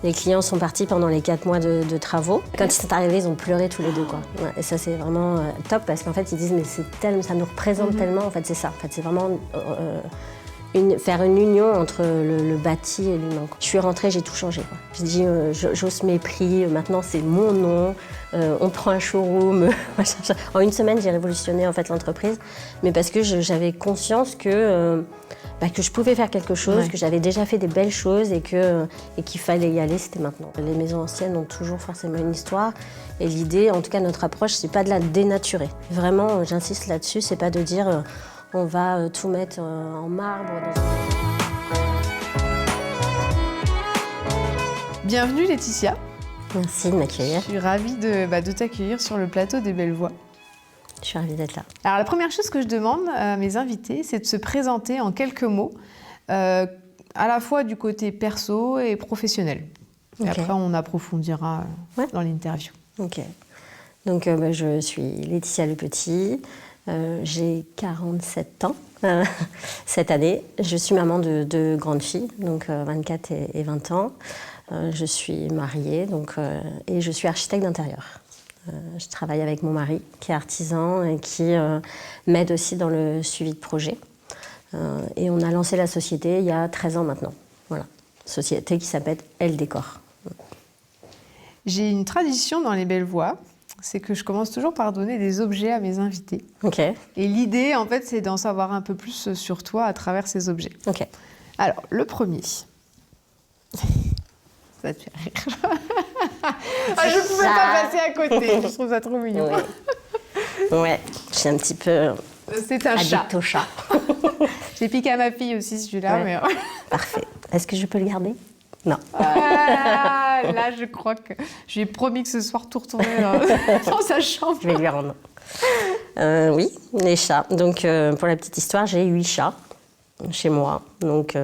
Les clients sont partis pendant les 4 mois de travaux. Quand ils sont arrivés, ils ont pleuré tous les deux, quoi. Ouais, et ça, c'est vraiment top parce qu'en fait, ils disent mais ça nous représente tellement. En fait, c'est ça. En fait, c'est vraiment faire une union entre le bâti et l'humain. Je suis rentrée, j'ai tout changé, quoi. Je dis j'ose mes prix. Maintenant, c'est mon nom. On prend un showroom. En une semaine, j'ai révolutionné en fait l'entreprise, mais parce que j'avais conscience que je pouvais faire quelque chose, que j'avais déjà fait des belles choses et qu'il fallait y aller, c'était maintenant. Les maisons anciennes ont toujours forcément une histoire et l'idée, en tout cas notre approche, c'est pas de la dénaturer. Vraiment, j'insiste là-dessus, c'est pas de dire on va tout mettre en marbre. Bienvenue Laetitia. Merci de m'accueillir. Je suis ravie de t'accueillir sur le plateau des Belles Voix. Je suis ravie d'être là. Alors la première chose que je demande à mes invités, c'est de se présenter en quelques mots, à la fois du côté perso et professionnel. Et après, on approfondira dans l'interview. Ok. Donc je suis Laetitia Lepetit, j'ai 47 ans cette année. Je suis maman de 2 grandes filles, donc 24 et 20 ans. Je suis mariée et je suis architecte d'intérieur. Je travaille avec mon mari, qui est artisan et qui m'aide aussi dans le suivi de projet. Et on a lancé la société il y a 13 ans maintenant. Voilà. Société qui s'appelle Elle Décor. J'ai une tradition dans les Belles Voix, c'est que je commence toujours par donner des objets à mes invités. Ok. Et l'idée, en fait, c'est d'en savoir un peu plus sur toi à travers ces objets. Ok. Alors, le premier. Ça te fait rire. Je ne pouvais pas passer à côté. Je trouve ça trop mignon. Ouais, je suis un petit peu c'est un chat. addict au chat. J'ai piqué à ma fille aussi celui-là. Ouais. Mais... Parfait. Est-ce que je peux le garder? Non. Là, je crois que je lui ai promis que ce soir tout retourner dans sa chambre. Je vais lui rendre. Oui, les chats. Donc, pour la petite histoire, j'ai 8 chats chez moi, donc,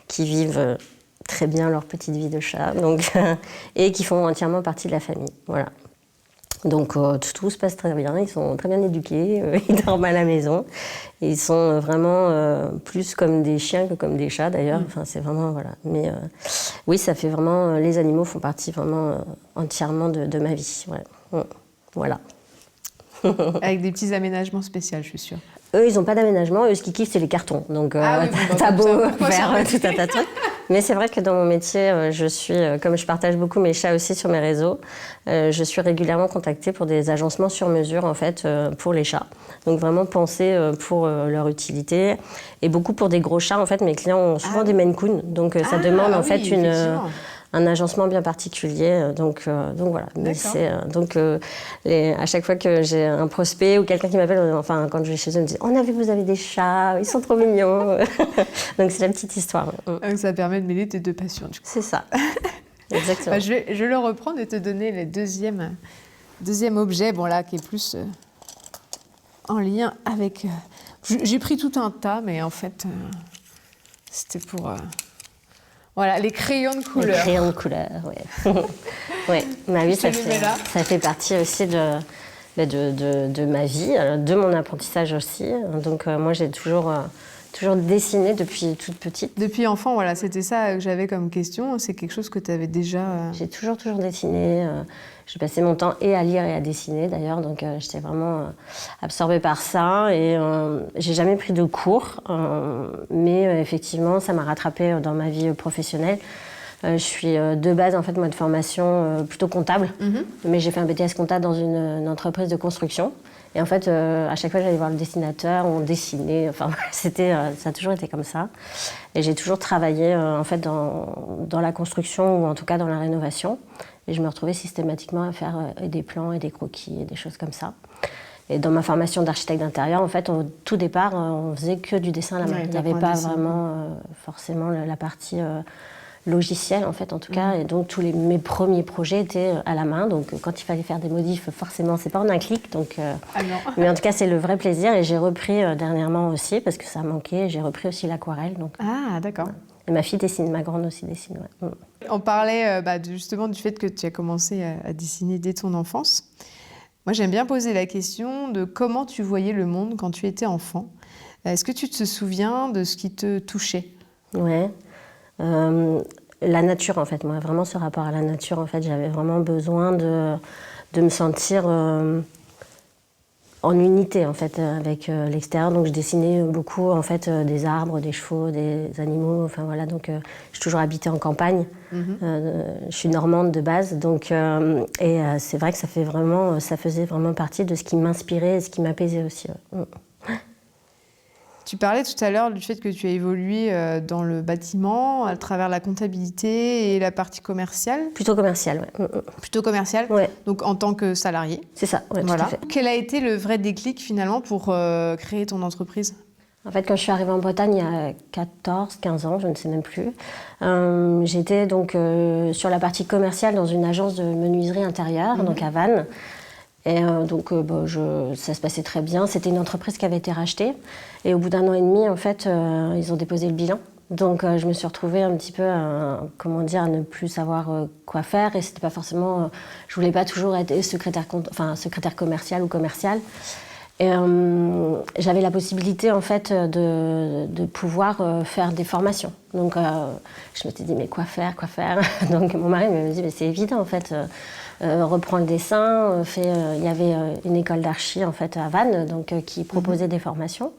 qui vivent très bien leur petite vie de chat, et qui font entièrement partie de la famille. Voilà. Donc tout se passe très bien, ils sont très bien éduqués, ils dorment à la maison. Et ils sont vraiment plus comme des chiens que comme des chats d'ailleurs. Enfin, c'est vraiment, voilà. Mais oui, ça fait vraiment, les animaux font partie vraiment entièrement de ma vie. Ouais. Voilà. Avec des petits aménagements spéciaux, je suis sûre. Eux, ils n'ont pas d'aménagement. Eux, ce qu'ils kiffent, c'est les cartons. Donc, t'as beau faire tout un tas de trucs. Mais c'est vrai que dans mon métier, comme je partage beaucoup mes chats aussi sur mes réseaux, je suis régulièrement contactée pour des agencements sur mesure, en fait, pour les chats. Donc, vraiment penser pour leur utilité. Et beaucoup pour des gros chats, en fait. Mes clients ont souvent des Maine Coon. Donc, ça demande, en fait, un agencement bien particulier, donc voilà. Mais à chaque fois que j'ai un prospect ou quelqu'un qui m'appelle, enfin quand je vais chez eux, ils me disent on a vu que vous avez des chats, ils sont trop mignons. Donc c'est la petite histoire. Donc ça permet de mêler tes 2 passions. Du coup. C'est ça. Exactement. Je vais le reprendre et te donner le deuxième objet, bon là qui est plus en lien avec. J'ai pris tout un tas, mais en fait c'était pour. Voilà, les crayons de couleur. Les crayons de couleur, oui. Ouais. Bah oui, ça fait partie aussi de ma vie, de mon apprentissage aussi. Donc moi, j'ai toujours dessiné depuis toute petite. Depuis enfant, voilà, c'était ça que j'avais comme question. C'est quelque chose que tu avais déjà... J'ai toujours dessiné. J'ai passé mon temps et à lire et à dessiner d'ailleurs, donc j'étais vraiment absorbée par ça et j'ai jamais pris de cours, mais effectivement ça m'a rattrapée dans ma vie professionnelle. Je suis de base en fait moi de formation plutôt comptable, mais j'ai fait un BTS comptable dans une entreprise de construction et en fait à chaque fois j'allais voir le dessinateur, on dessinait, enfin ça a toujours été comme ça et j'ai toujours travaillé en fait dans la construction ou en tout cas dans la rénovation. Et je me retrouvais systématiquement à faire des plans et des croquis et des choses comme ça. Et dans ma formation d'architecte d'intérieur, en fait, au tout départ, on faisait que du dessin à la main. Il n'y avait pas vraiment forcément la partie logicielle, en fait, en tout cas. Et donc, mes premiers projets étaient à la main. Donc, quand il fallait faire des modifs, forcément, c'est pas en un clic. Donc, mais en tout cas, c'est le vrai plaisir. Et j'ai repris dernièrement aussi, parce que ça manquait, j'ai repris aussi l'aquarelle. Donc, ah, d'accord. Et ma fille dessine, ma grande aussi dessine, ouais. On parlait justement du fait que tu as commencé à dessiner dès ton enfance. Moi, j'aime bien poser la question de comment tu voyais le monde quand tu étais enfant. Est-ce que tu te souviens de ce qui te touchait ? Ouais. la nature, en fait. Moi, vraiment, ce rapport à la nature, en fait, j'avais vraiment besoin de me sentir en unité, en fait, avec l'extérieur. Donc, je dessinais beaucoup, en fait, des arbres, des chevaux, des animaux. Enfin, voilà. Donc, j'ai toujours habité en campagne. Je suis normande de base. Donc, c'est vrai que ça faisait vraiment partie de ce qui m'inspirait et ce qui m'apaisait aussi. Tu parlais tout à l'heure du fait que tu as évolué dans le bâtiment à travers la comptabilité et la partie commerciale. Plutôt commercial, oui. Plutôt commerciale, Ouais. Donc en tant que salarié. C'est ça, ouais, Voilà. tout à fait. Quel a été le vrai déclic finalement pour créer ton entreprise? En fait, quand je suis arrivée en Bretagne il y a 14, 15 ans, je ne sais même plus, j'étais donc sur la partie commerciale dans une agence de menuiserie intérieure, donc à Vannes. Et ça se passait très bien. C'était une entreprise qui avait été rachetée. Et au bout d'1 an et demi, en fait, ils ont déposé le bilan. Donc je me suis retrouvée un petit peu à ne plus savoir quoi faire. Et c'était pas forcément... je voulais pas toujours être secrétaire commercial ou commercial. Et j'avais la possibilité en fait de pouvoir faire des formations. Donc je m'étais dit mais quoi faire Donc mon mari me dit mais c'est évident en fait. Reprends le dessin. Il y avait une école d'archi en fait à Vannes donc qui proposait des formations.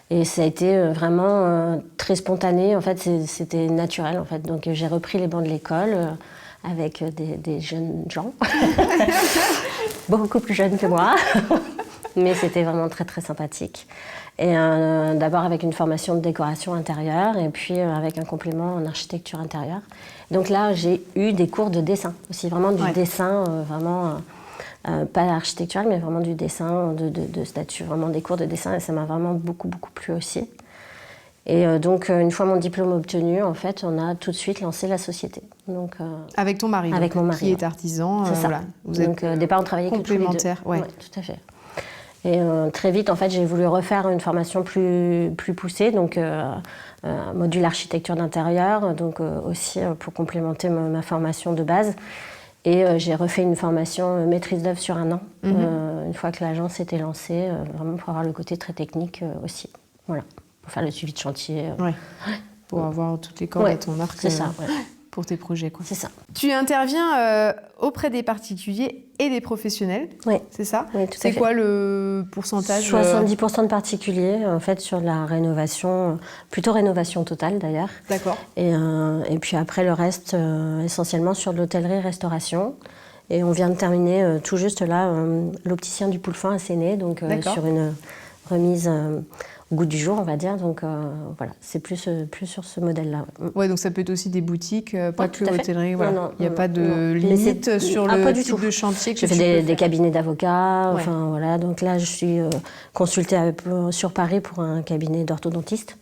Et ça a été vraiment très spontané. En fait c'était naturel en fait. Donc j'ai repris les bancs de l'école avec des jeunes gens, beaucoup plus jeunes que moi. Mais c'était vraiment très très sympathique. Et d'abord avec une formation de décoration intérieure et puis avec un complément en architecture intérieure. Donc là, j'ai eu des cours de dessin aussi, vraiment du dessin, pas architectural, mais vraiment du dessin, de statue, vraiment des cours de dessin. Et ça m'a vraiment beaucoup beaucoup plu aussi. Et donc, une fois mon diplôme obtenu, en fait, on a tout de suite lancé la société. Donc, avec ton mari, avec mon mari, qui est artisan. C'est ça. Voilà. Vous donc, au départ, on travaillait que tous les deux. Complémentaires, ouais. Ouais, tout à fait. Et très vite, en fait, j'ai voulu refaire une formation plus poussée, donc un module architecture d'intérieur, donc aussi pour complémenter ma formation de base. Et j'ai refait une formation maîtrise d'œuvre sur 1 an, une fois que l'agence était lancée, vraiment pour avoir le côté très technique aussi. Voilà, pour faire le suivi de chantier. Ouais. Pour avoir toutes les cordes à ton arc. C'est ça, pour tes projets, quoi. C'est ça. Tu interviens auprès des particuliers et des professionnels, c'est ça? Oui, tout à fait. C'est quoi le pourcentage? 70% de particuliers, en fait, sur la rénovation, plutôt rénovation totale d'ailleurs. D'accord. Et puis après, le reste, essentiellement sur de l'hôtellerie-restauration. Et on vient de terminer tout juste là, l'opticien du Poulefin à Séné, donc sur une remise au goût du jour, on va dire. Donc voilà, c'est plus sur ce modèle-là. Ouais, donc ça peut être aussi des boutiques, pas que l'hôtellerie. Voilà. Il n'y a pas de non. limite sur le type de chantier que je tu fais peux des faire. cabinets d'avocats. Enfin voilà, donc là je suis consultée sur Paris pour un cabinet d'orthodontiste.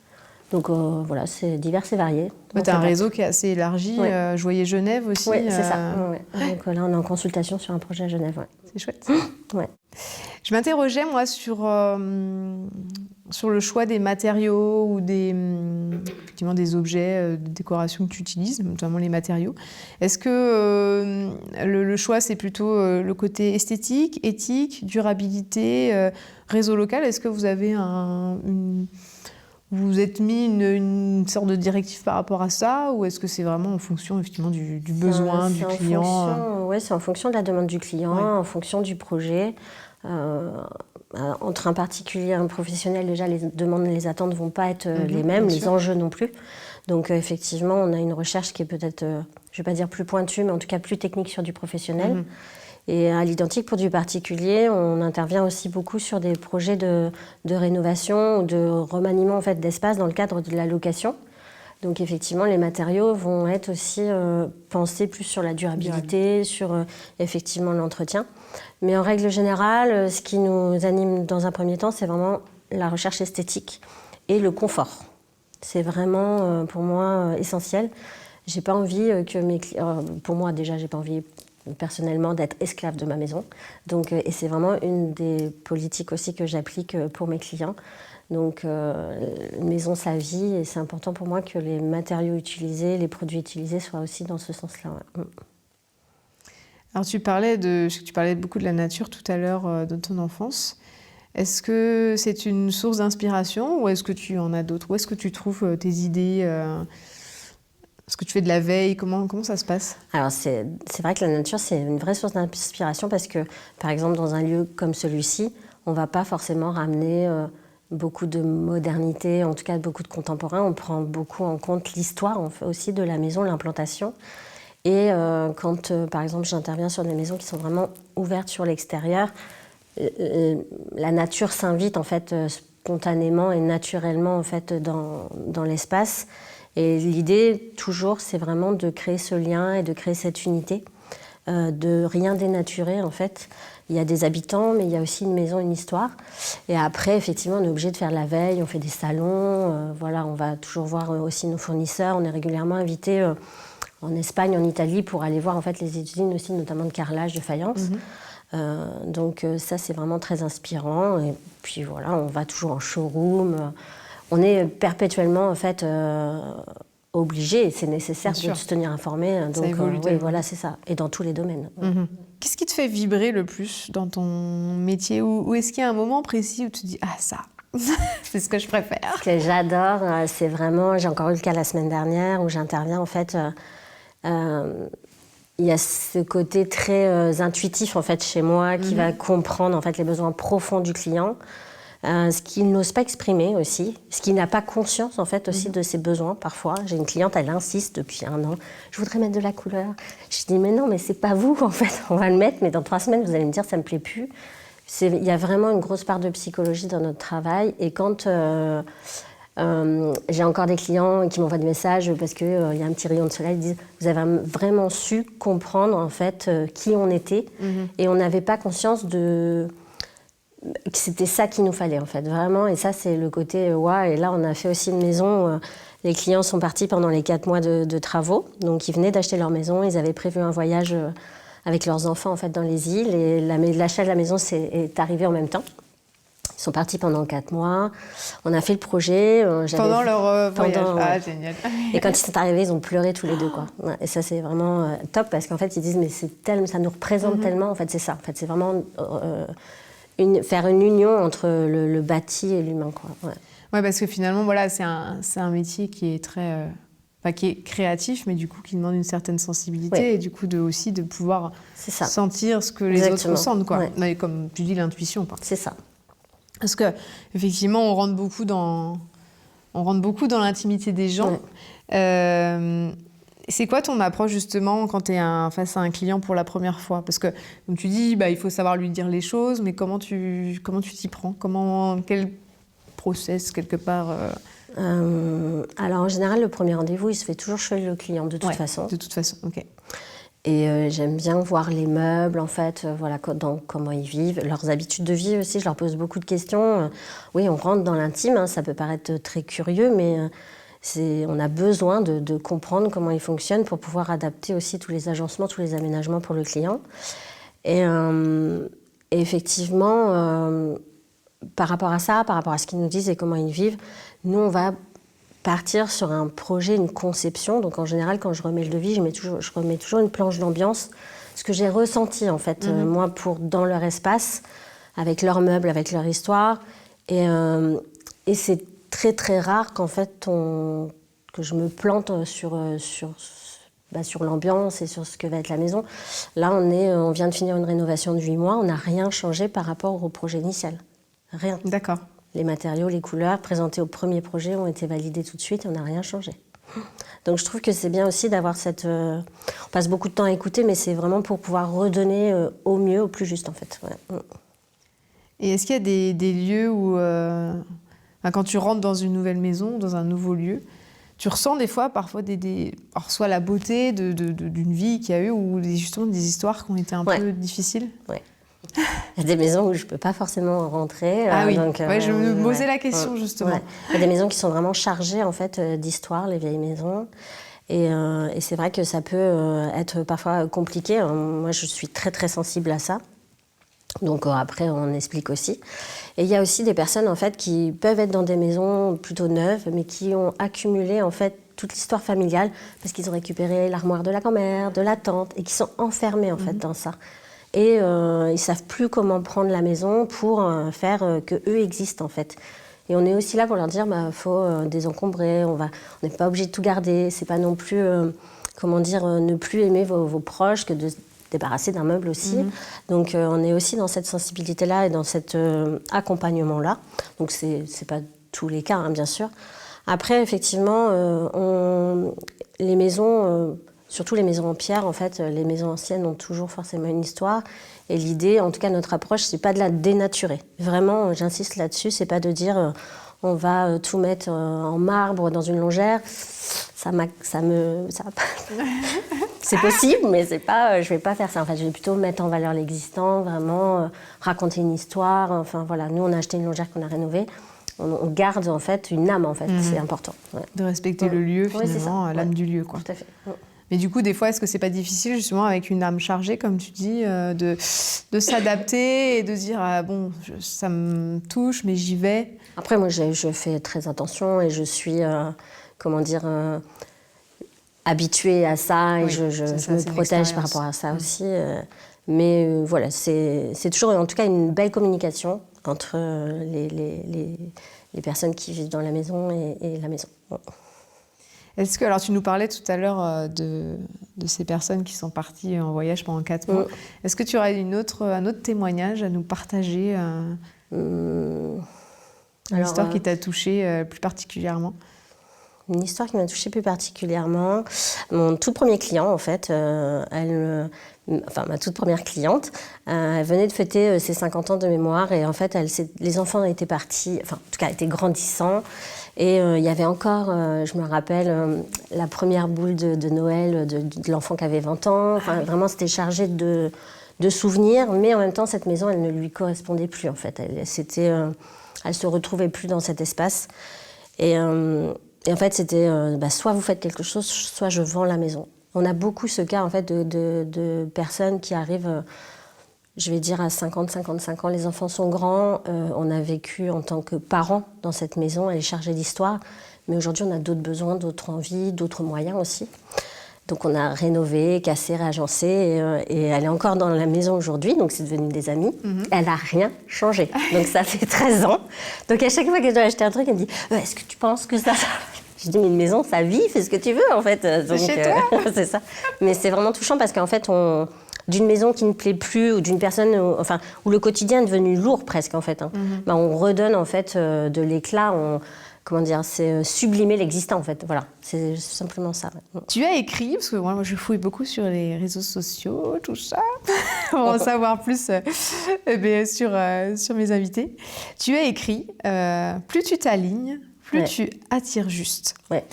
Donc voilà, c'est divers et varié. Tu as un réseau qui est assez élargi. Je voyais Genève aussi. Oui, c'est ça. Donc là, on est en consultation sur un projet à Genève. C'est chouette. Ouais. Je m'interrogeais, moi, sur le choix des matériaux ou effectivement des objets de décoration que tu utilises, notamment les matériaux. Est-ce que le choix, c'est plutôt le côté esthétique, éthique, durabilité, réseau local? Est-ce que vous avez vous êtes mis une sorte de directive par rapport à ça, ou est-ce que c'est vraiment en fonction effectivement du besoin du client? Oui, c'est en fonction de la demande du client, en fonction du projet. Entre un particulier et un professionnel, déjà, les demandes et les attentes ne vont pas être les mêmes, les enjeux non plus. Donc effectivement, on a une recherche qui est peut-être, je ne vais pas dire plus pointue, mais en tout cas plus technique sur du professionnel. Et à l'identique, pour du particulier, on intervient aussi beaucoup sur des projets de rénovation ou de remaniement en fait, d'espace dans le cadre de la location. Donc effectivement, les matériaux vont être aussi pensés plus sur la durabilité, sur effectivement l'entretien. Mais en règle générale, ce qui nous anime dans un premier temps, c'est vraiment la recherche esthétique et le confort. C'est vraiment pour moi essentiel. J'ai pas envie que mes clients, pour moi déjà, j'ai pas envie personnellement d'être esclave de ma maison. Donc, et c'est vraiment une des politiques aussi que j'applique pour mes clients. Donc, une maison, sa vie, et c'est important pour moi que les matériaux utilisés, les produits utilisés soient aussi dans ce sens-là. Alors, tu parlais beaucoup de la nature tout à l'heure de ton enfance. Est-ce que c'est une source d'inspiration ou est-ce que tu en as d'autres? Où est-ce que tu trouves tes idées Est-ce que tu fais de la veille? Comment ça se passe? Alors c'est vrai que la nature, c'est une vraie source d'inspiration parce que, par exemple, dans un lieu comme celui-ci, on ne va pas forcément ramener beaucoup de modernité, en tout cas beaucoup de contemporain. On prend beaucoup en compte l'histoire aussi de la maison, l'implantation. Et quand, par exemple, j'interviens sur des maisons qui sont vraiment ouvertes sur l'extérieur, la nature s'invite en fait spontanément et naturellement en fait dans l'espace. Et l'idée, toujours, c'est vraiment de créer ce lien et de créer cette unité, de rien dénaturer, en fait. Il y a des habitants, mais il y a aussi une maison, une histoire. Et après, effectivement, on est obligé de faire la veille, on fait des salons, voilà, on va toujours voir aussi nos fournisseurs. On est régulièrement invités en Espagne, en Italie, pour aller voir, en fait, les usines aussi, notamment de carrelage, de faïence. Donc ça, c'est vraiment très inspirant. Et puis voilà, on va toujours en showroom. On est perpétuellement, en fait, obligé, et c'est nécessaire de se tenir informé. Donc, ça évolue. Oui, voilà, c'est ça. Et dans tous les domaines. Qu'est-ce qui te fait vibrer le plus dans ton métier? Ou est-ce qu'il y a un moment précis où tu te dis « Ah, ça, c'est ce que je préfère ». Ce que j'adore, c'est vraiment... J'ai encore eu le cas la semaine dernière où j'interviens, en fait... il y a ce côté très intuitif, en fait, chez moi, qui va comprendre, en fait, les besoins profonds du client. Ce qu'il n'ose pas exprimer aussi, ce qu'il n'a pas conscience en fait aussi de ses besoins parfois. J'ai une cliente, elle insiste depuis 1 an, je voudrais mettre de la couleur. Je dis mais non, mais c'est pas vous en fait, on va le mettre, mais dans 3 semaines vous allez me dire ça me plaît plus. Il y a vraiment une grosse part de psychologie dans notre travail et quand j'ai encore des clients qui m'envoient des messages parce qu'il y a un petit rayon de soleil, ils disent vous avez vraiment su comprendre en fait qui on était et on n'avait pas conscience que c'était ça qu'il nous fallait en fait, vraiment. Et ça, c'est le côté ouais. Et là, on a fait aussi une maison. Les clients sont partis pendant les 4 mois de travaux. Donc, ils venaient d'acheter leur maison. Ils avaient prévu un voyage avec leurs enfants en fait dans les îles. Et l'achat de la maison est arrivé en même temps. Ils sont partis pendant 4 mois. On a fait le projet. Pendant leur voyage. Ah, génial. Et quand ils sont arrivés, ils ont pleuré tous les deux, quoi. Ouais, et ça, c'est vraiment top parce qu'en fait, ils disent mais ça nous représente tellement. En fait, c'est ça. En fait, c'est vraiment faire une union entre le bâti et l'humain, quoi. Ouais, parce que finalement, voilà, c'est un métier qui est très, qui est créatif, mais du coup qui demande une certaine sensibilité et du coup aussi de pouvoir sentir ce que les autres ressentent, quoi. Mais comme tu dis, l'intuition, quoi. C'est ça. Parce que effectivement, on rentre beaucoup dans l'intimité des gens. C'est quoi ton approche justement quand tu es face à un client pour la première fois? Parce que, comme tu dis, il faut savoir lui dire les choses, mais comment tu t'y prends? Quel process quelque part Alors en général, le premier rendez-vous, il se fait toujours chez le client de toute façon. De toute façon, ok. Et j'aime bien voir les meubles, en fait, voilà, comment ils vivent, leurs habitudes de vie aussi. Je leur pose beaucoup de questions. Oui, on rentre dans l'intime, hein, ça peut paraître très curieux, mais... on a besoin de comprendre comment ils fonctionnent pour pouvoir adapter aussi tous les agencements, tous les aménagements pour le client. Et effectivement, par rapport à ça, par rapport à ce qu'ils nous disent et comment ils vivent, nous, on va partir sur un projet, une conception. Donc en général, quand je remets le devis, je remets toujours une planche d'ambiance, ce que j'ai ressenti en fait, moi, dans leur espace, avec leurs meubles, avec leur histoire. Et c'est très très rare qu'en fait que je me plante sur l'ambiance et sur ce que va être la maison. Là, on vient de finir une rénovation de 8 mois, on n'a rien changé par rapport au projet initial. Rien. D'accord. Les matériaux, les couleurs présentés au premier projet ont été validés tout de suite et on n'a rien changé. Donc je trouve que c'est bien aussi d'avoir cette... on passe beaucoup de temps à écouter, mais c'est vraiment pour pouvoir redonner au mieux, au plus juste en fait. Ouais. Et est-ce qu'il y a des lieux où... quand tu rentres dans une nouvelle maison, dans un nouveau lieu, tu ressens des fois, parfois, alors soit la beauté d'une vie qu'il y a eu ou justement des histoires qui ont été un peu difficiles? Oui. Il y a des maisons où je ne peux pas forcément rentrer. Ah oui, donc, je me posais la question justement. Ouais. Il y a des maisons qui sont vraiment chargées en fait, d'histoire, les vieilles maisons. Et c'est vrai que ça peut être parfois compliqué. Moi, je suis très très sensible à ça. Donc après, on explique aussi. Et il y a aussi des personnes en fait qui peuvent être dans des maisons plutôt neuves, mais qui ont accumulé en fait toute l'histoire familiale parce qu'ils ont récupéré l'armoire de la grand-mère, de la tante, et qui sont enfermés en fait dans ça. Et ils savent plus comment prendre la maison pour faire que eux existent en fait. Et on est aussi là pour leur dire, faut désencombrer, on n'est pas obligé de tout garder. C'est pas non plus, ne plus aimer vos proches que de se débarrasser d'un meuble aussi. Donc on est aussi dans cette sensibilité-là et dans cet accompagnement-là. Donc c'est pas tous les cas, hein, bien sûr. Après, effectivement, les maisons, surtout les maisons en pierre, en fait, les maisons anciennes ont toujours forcément une histoire. Et l'idée, en tout cas notre approche, c'est pas de la dénaturer. Vraiment, j'insiste là-dessus, c'est pas de dire on va tout mettre en marbre dans une longère. C'est possible, mais c'est pas, je vais pas faire ça. En fait, je vais plutôt mettre en valeur l'existant, vraiment raconter une histoire. Enfin voilà, nous on a acheté une longère qu'on a rénovée. On garde en fait une âme, en fait, c'est important. Ouais. De respecter le lieu, finalement, l'âme du lieu, quoi. Tout à fait. Mais du coup, des fois, est-ce que c'est pas difficile, justement, avec une âme chargée, comme tu dis, de s'adapter et de dire ça me touche, mais j'y vais. Après, moi, je fais très attention et je suis, habituée à ça et je me protège par rapport à ça aussi. Mais voilà, c'est toujours, en tout cas, une belle communication entre les personnes qui vivent dans la maison et la maison. Est-ce que, alors tu nous parlais tout à l'heure de ces personnes qui sont parties en voyage pendant 4 mois. Est-ce que tu aurais un autre témoignage à nous partager, une histoire qui t'a touchée plus particulièrement? Une histoire qui m'a touchée plus particulièrement. Mon tout premier client, en fait, ma toute première cliente, elle venait de fêter ses 50 ans de mémoire et en fait, les enfants étaient partis, enfin, en tout cas, étaient grandissants. Et il y avait encore, je me rappelle, la première boule de Noël de l'enfant qui avait 20 ans. Enfin, vraiment, c'était chargé de souvenirs, mais en même temps, cette maison, elle ne lui correspondait plus, en fait. Elle se retrouvait plus dans cet espace. Et en fait, c'était soit vous faites quelque chose, soit je vends la maison. On a beaucoup ce cas en fait, de personnes qui arrivent, je vais dire à 50-55 ans, les enfants sont grands, on a vécu en tant que parents dans cette maison, elle est chargée d'histoire, mais aujourd'hui on a d'autres besoins, d'autres envies, d'autres moyens aussi. Donc on a rénové, cassé, réagencé et elle est encore dans la maison aujourd'hui, donc c'est devenu des amis. Elle n'a rien changé, donc ça fait 13 ans. Donc à chaque fois que je dois acheter un truc, elle me dit « Est-ce que tu penses que ça... » Je dis « Mais une maison, ça vit, fais ce que tu veux en fait. » Donc, c'est chez toi. C'est ça. Mais c'est vraiment touchant parce qu'en fait, d'une maison qui ne plaît plus ou d'une personne où le quotidien est devenu lourd presque en fait, on redonne en fait de l'éclat, c'est sublimer l'existant en fait, voilà, c'est simplement ça. Tu as écrit, parce que moi je fouille beaucoup sur les réseaux sociaux, tout ça, pour en savoir plus sur mes invités. Tu as écrit, plus tu t'alignes, plus tu attires juste. Ouais.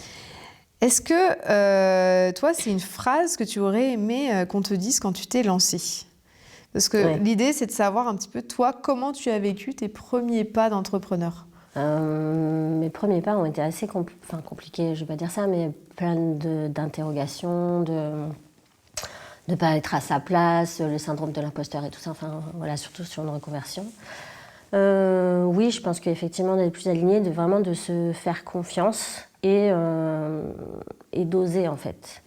Est-ce que, toi, c'est une phrase que tu aurais aimé qu'on te dise quand tu t'es lancée? Parce que l'idée, c'est de savoir un petit peu, toi, comment tu as vécu tes premiers pas d'entrepreneur. Mes premiers pas ont été assez compliqués, je ne vais pas dire ça, mais plein d'interrogations, de ne pas être à sa place, le syndrome de l'imposteur et tout ça, surtout sur une reconversion. Oui, je pense qu'effectivement, d'être plus aligné, de se faire confiance et d'oser en fait.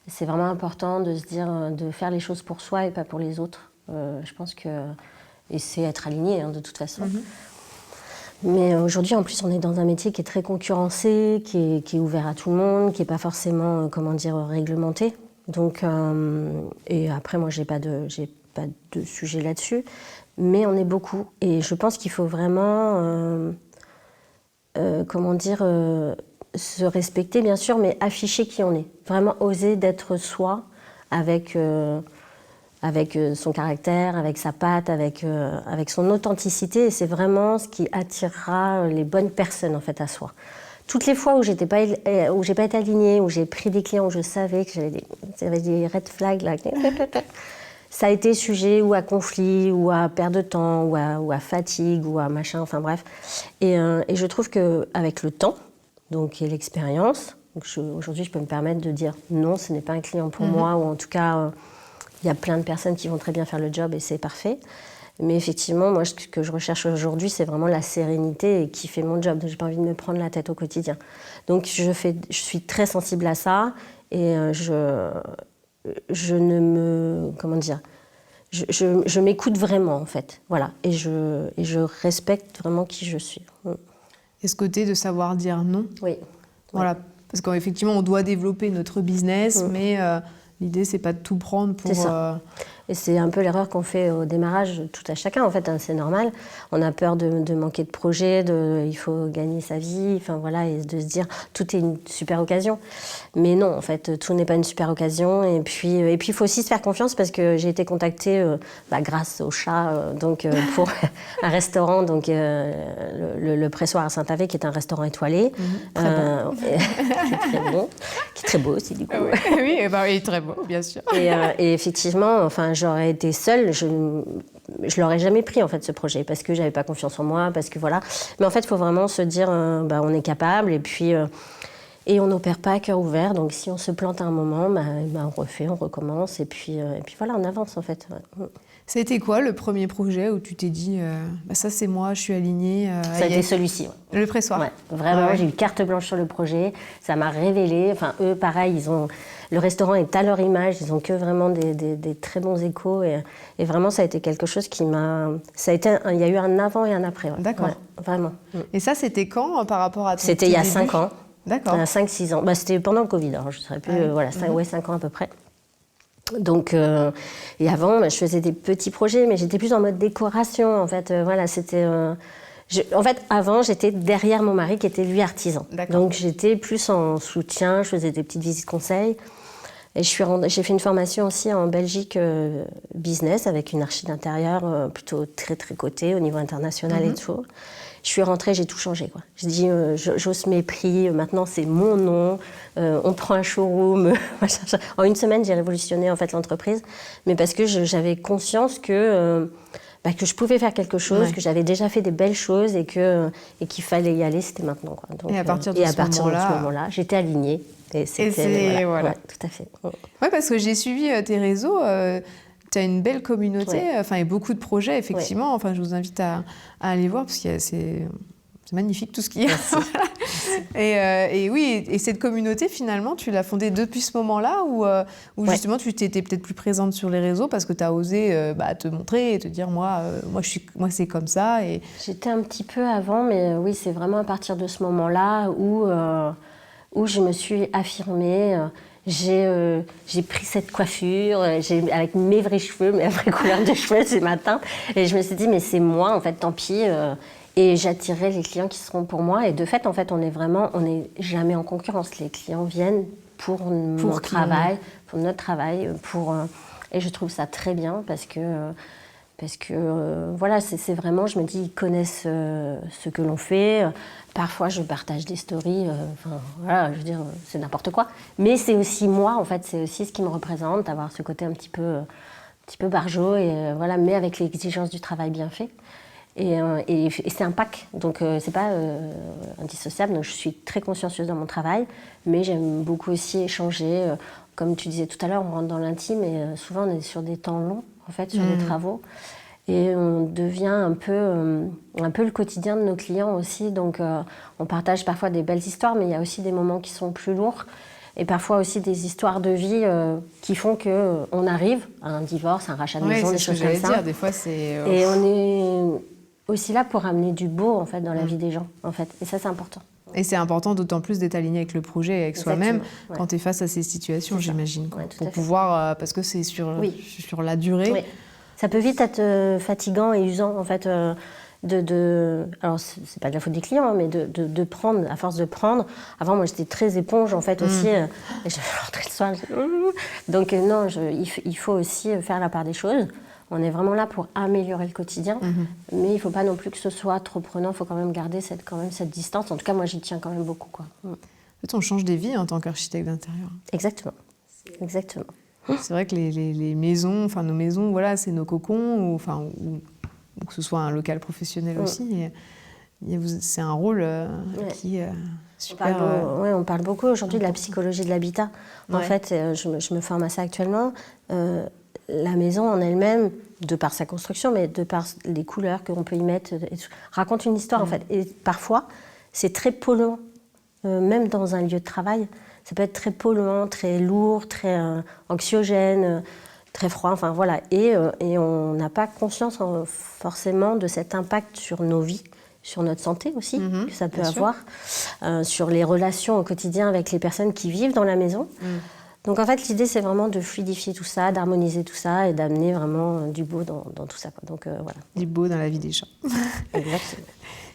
C'est vraiment important de se dire, de faire les choses pour soi et pas pour les autres. Je pense que... Et c'est être aligné de toute façon. Mais aujourd'hui, en plus, on est dans un métier qui est très concurrencé, qui est ouvert à tout le monde, qui n'est pas forcément, réglementé. Donc, et après, moi, j'ai pas de sujet là-dessus. Mais on est beaucoup. Et je pense qu'il faut vraiment, se respecter, bien sûr, mais afficher qui on est. Vraiment oser d'être soi avec son caractère, avec sa patte, avec son authenticité. Et c'est vraiment ce qui attirera les bonnes personnes en fait, à soi. Toutes les fois où j'ai pas été alignée, où j'ai pris des clients, où je savais que j'avais des red flags, là, ça a été sujet ou à conflit, ou à perte de temps, ou à fatigue, ou à machin, enfin bref. Et je trouve qu'avec le temps, donc, et l'expérience, aujourd'hui je peux me permettre de dire non, ce n'est pas un client pour moi, ou en tout cas... Il y a plein de personnes qui vont très bien faire le job et c'est parfait. Mais effectivement, moi, ce que je recherche aujourd'hui, c'est vraiment la sérénité et qui fait mon job. Je n'ai pas envie de me prendre la tête au quotidien. Donc, je suis très sensible à ça et je ne me... Comment dire ? Je m'écoute vraiment, en fait. Voilà. Et je respecte vraiment qui je suis. Et ce côté de savoir dire non. Oui. Voilà, parce qu'effectivement, on doit développer notre business, mais l'idée, c'est pas de tout prendre pour... C'est ça. Et c'est un peu l'erreur qu'on fait au démarrage, tout à chacun en fait, hein, c'est normal. On a peur de manquer de projet, il faut gagner sa vie, enfin voilà, et de se dire tout est une super occasion. Mais non, en fait, tout n'est pas une super occasion. Et puis il faut aussi se faire confiance parce que j'ai été contactée grâce au chat pour un restaurant, donc le Pressoir à Saint-Avé, qui est un restaurant étoilé, très bon. qui est très bon, qui est très beau aussi du coup. Oui, très beau, bien sûr. Et effectivement, enfin, j'aurais été seule, je l'aurais jamais pris en fait ce projet parce que j'avais pas confiance en moi, parce que voilà. Mais en fait, il faut vraiment se dire, on est capable et puis et on n'opère pas à cœur ouvert. Donc si on se plante à un moment, on refait, on recommence et puis voilà, on avance en fait. Ouais. C'était quoi le premier projet où tu t'es dit, ça c'est moi, je suis alignée Ça a été celui-ci. Ouais. Le Pressoir. Ouais, vraiment, j'ai eu carte blanche sur le projet. Ça m'a révélé. Enfin, eux, pareil, le restaurant est à leur image. Ils ont que vraiment des très bons échos. Et vraiment, ça a été quelque chose qui m'a... Il y a eu un avant et un après. Ouais. D'accord. Ouais, vraiment. Et ça, c'était quand par rapport à ton C'était il y a 5 ans. D'accord. 5-6 ans. C'était pendant le Covid. Alors, je ne saurais plus. 5 ans à peu près. Donc, et avant, je faisais des petits projets, mais j'étais plus en mode décoration. En fait, c'était... En fait, avant, j'étais derrière mon mari qui était lui artisan. Donc, j'étais plus en soutien, je faisais des petites visites conseils. Et j'ai fait une formation aussi en Belgique business avec une archi d'intérieur plutôt très, très cotée au niveau international et tout. Je suis rentrée, j'ai tout changé, quoi. J'ai dit, j'ose mes prix, maintenant c'est mon nom, on prend un showroom. En une semaine, j'ai révolutionné en fait l'entreprise, mais parce que j'avais conscience que je pouvais faire quelque chose, que j'avais déjà fait des belles choses et qu'il fallait y aller, c'était maintenant, quoi. Donc, et à partir de ce moment-là, j'étais alignée. Et voilà. Ouais, tout à fait. Ouais, parce que j'ai suivi tes réseaux. Tu as une belle communauté, et beaucoup de projets, effectivement. Ouais. Enfin, je vous invite à aller voir, parce que c'est magnifique tout ce qu'il y a. Et cette communauté, finalement, tu l'as fondée depuis ce moment-là, où justement, tu t'étais peut-être plus présente sur les réseaux, parce que tu as osé te montrer et te dire, moi c'est comme ça. Et... J'étais un petit peu avant, mais oui, c'est vraiment à partir de ce moment-là où je me suis affirmée. J'ai pris cette coiffure, avec mes vrais cheveux, mes vraies couleurs de cheveux ce matin. Et je me suis dit, mais c'est moi, en fait, tant pis. Et j'attirerai les clients qui seront pour moi. Et de fait, en fait, on n'est jamais en concurrence. Les clients viennent pour notre travail, et je trouve ça très bien parce que voilà, c'est vraiment, je me dis, ils connaissent ce que l'on fait. Parfois, je partage des stories, voilà, je veux dire, c'est n'importe quoi. Mais c'est aussi moi, en fait, c'est aussi ce qui me représente, d'avoir ce côté un petit peu barjot, voilà, mais avec l'exigence du travail bien fait. Et c'est un pack, donc c'est pas indissociable. Donc je suis très consciencieuse dans mon travail, mais j'aime beaucoup aussi échanger. Comme tu disais tout à l'heure, on rentre dans l'intime et souvent on est sur des temps longs, en fait, sur des travaux. Et on devient un peu le quotidien de nos clients aussi. Donc on partage parfois des belles histoires, mais il y a aussi des moments qui sont plus lourds. Et parfois aussi des histoires de vie qui font qu'on arrive à un divorce, un rachat de maison, des choses comme ça. Dire. Des fois, c'est... Et on est aussi là pour amener du beau, en fait, dans la vie des gens, en fait. Et ça, c'est important. Et c'est important d'autant plus d'être aligné avec le projet et avec soi-même quand tu es face à ces situations, j'imagine. Pour pouvoir... parce que c'est sur la durée. Oui. Ça peut vite être fatigant et usant, en fait, alors, c'est pas de la faute des clients, mais de prendre, à force de prendre. Avant, moi, j'étais très éponge, en fait, aussi. Et je rentrais le soir. Donc, non, il faut aussi faire la part des choses. On est vraiment là pour améliorer le quotidien, mais il ne faut pas non plus que ce soit trop prenant. Il faut quand même garder cette distance. En tout cas, moi, j'y tiens quand même beaucoup, quoi. En fait, on change des vies en tant qu'architecte d'intérieur. Exactement. C'est vrai que les maisons, enfin nos maisons, voilà, c'est nos cocons, ou que ce soit un local professionnel aussi. C'est un rôle qui est super... On parle beaucoup aujourd'hui de la psychologie de l'habitat. En fait, je me forme à ça actuellement. La maison en elle-même, de par sa construction, mais de par les couleurs qu'on peut y mettre, raconte une histoire, en fait. Et parfois, c'est très polluant, même dans un lieu de travail. Ça peut être très polluant, très lourd, très anxiogène, très froid, enfin voilà. Et on n'a pas conscience forcément de cet impact sur nos vies sur notre santé aussi, que ça peut bien sûr. avoir, sur les relations au quotidien avec les personnes qui vivent dans la maison. Donc en fait, l'idée, c'est vraiment de fluidifier tout ça, d'harmoniser tout ça et d'amener vraiment du beau dans tout ça, quoi. Donc voilà. Du beau dans la vie des gens. Exactement.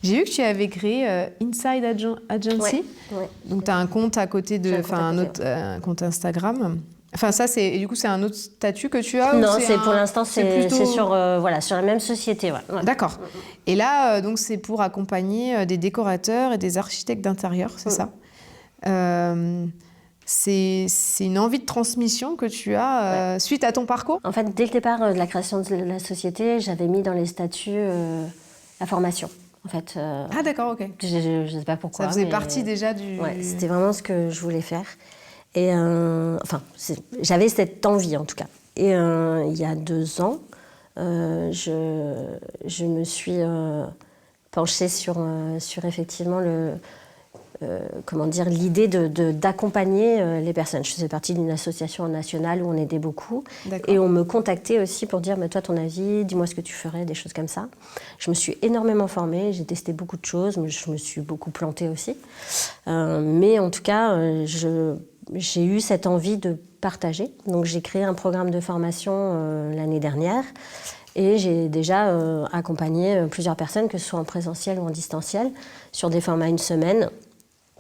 J'ai vu que tu avais créé Inside Agency. Ouais. Donc tu as un compte à côté J'ai un compte à côté, un compte Instagram. Enfin ça et du coup c'est un autre statut que tu as Non, ou pour l'instant, c'est plutôt... sur, sur la même société. Ouais. D'accord. Et là, donc c'est pour accompagner des décorateurs et des architectes d'intérieur, c'est ça c'est une envie de transmission que tu as suite à ton parcours? En fait, dès le départ de la création de la société, j'avais mis dans les statuts la formation. En fait, Ah d'accord, ok. Je ne sais pas pourquoi. Ça faisait partie déjà du... Ouais, c'était vraiment ce que je voulais faire. Et j'avais cette envie en tout cas. Et il y a 2 ans, je me suis penchée sur effectivement l'idée d'accompagner les personnes. Je faisais partie d'une association nationale où on aidait beaucoup. D'accord. Et on me contactait aussi pour dire, mais toi, ton avis, dis-moi ce que tu ferais, des choses comme ça. Je me suis énormément formée, j'ai testé beaucoup de choses, mais je me suis beaucoup plantée aussi. Mais en tout cas, j'ai eu cette envie de partager. Donc j'ai créé un programme de formation l'année dernière. Et j'ai déjà accompagné plusieurs personnes, que ce soit en présentiel ou en distanciel, sur des formats 1 semaine.